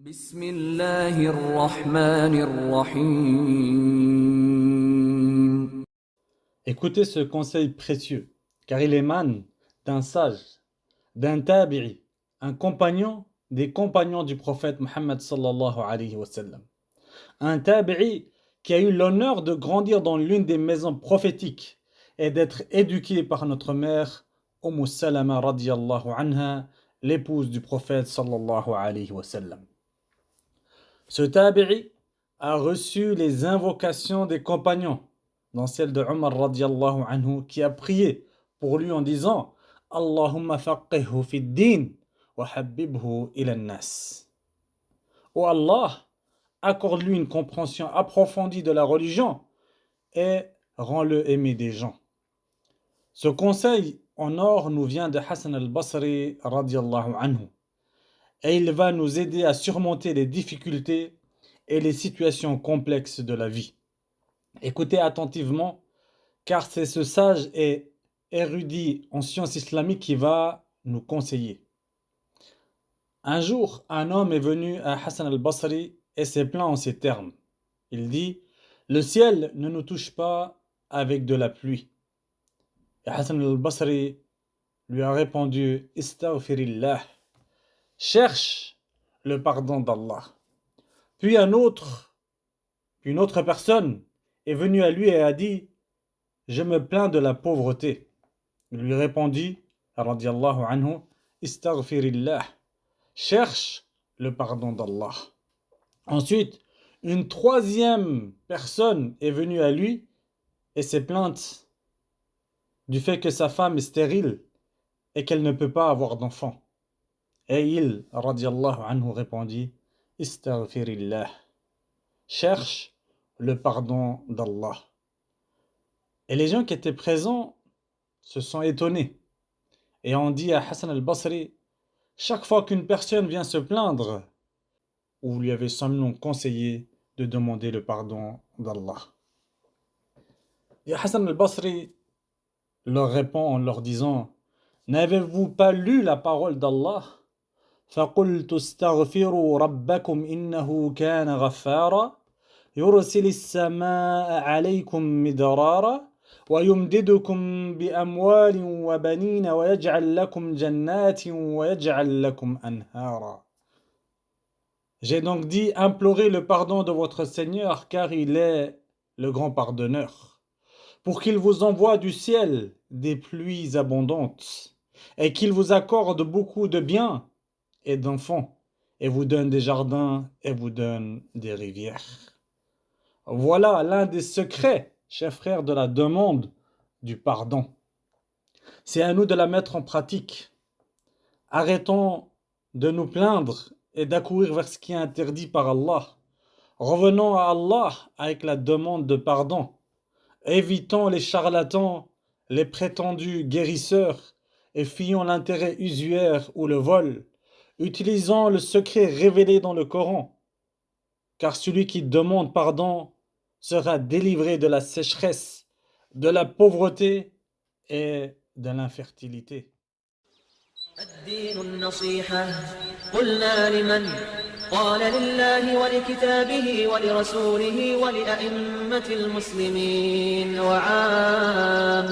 بسم الله الرحمن الرحيم. Écoutez ce conseil précieux, car il émane d'un sage, d'un tabi'i, un compagnon des compagnons du prophète Mohammed sallallahu alayhi wa sallam. Un tabi'i qui a eu l'honneur de grandir dans l'une des maisons prophétiques et d'être éduqué par notre mère, Salama radiyallahu anha, l'épouse du prophète sallallahu alayhi wa sallam. Ce tabi'i a reçu les invocations des compagnons, dans celle de Omar radiyallahu anhu, qui a prié pour lui en disant Allahumma faqihhu fi din wa habibhu ila nas. Oh Allah, accorde-lui une compréhension approfondie de la religion et rends-le aimer des gens. Ce conseil en or nous vient de Hassan al-Basri radiyallahu anhu. Et il va nous aider à surmonter les difficultés et les situations complexes de la vie. Écoutez attentivement, car c'est ce sage et érudit en sciences islamiques qui va nous conseiller. Un jour, un homme est venu à Hassan al-Basri et s'est plaint en ces termes. Il dit « Le ciel ne nous touche pas avec de la pluie. » Et Hassan al-Basri lui a répondu « Istaghfirillah » cherche le pardon d'Allah. Puis une autre personne est venue à lui et a dit je me plains de la pauvreté. Il lui répondit radiyallahu anhu istaghfirillah, cherche le pardon d'Allah. Ensuite, une troisième personne est venue à lui et s'est plainte du fait que sa femme est stérile et qu'elle ne peut pas avoir d'enfant. Et il, radiyallahu anhu, répondit Istaghfirillah, cherche le pardon d'Allah. Et les gens qui étaient présents se sont étonnés et ont dit à Hassan al-Basri chaque fois qu'une personne vient se plaindre, vous lui avez simplement conseillé de demander le pardon d'Allah. Et Hassan al-Basri leur répond en leur disant n'avez-vous pas lu la parole d'Allah? فقلت استغفروا ربكم إنه كان غفارا يرسل السماء عليكم مدرارا ويمددكم بأموال وبنين ويجعل لكم جنات ويجعل لكم أنهارا. J'ai donc dit implorez le pardon de votre Seigneur car il est le grand pardonneur, pour qu'il vous envoie du ciel des pluies abondantes et qu'il vous accorde beaucoup de biens et d'enfants, et vous donne des jardins, et vous donne des rivières. Voilà l'un des secrets, chers frères, de la demande du pardon. C'est à nous de la mettre en pratique. Arrêtons de nous plaindre et d'accourir vers ce qui est interdit par Allah. Revenons à Allah avec la demande de pardon. Évitons les charlatans, les prétendus guérisseurs, et fuyons l'intérêt usuaire ou le vol. Utilisons le secret révélé dans le Coran, car celui qui demande pardon sera délivré de la sécheresse, de la pauvreté et de l'infertilité. الدين النصيحة قلنا لمن قال لله ولكتابه ولرسوله ولأئمة المسلمين وعامتهم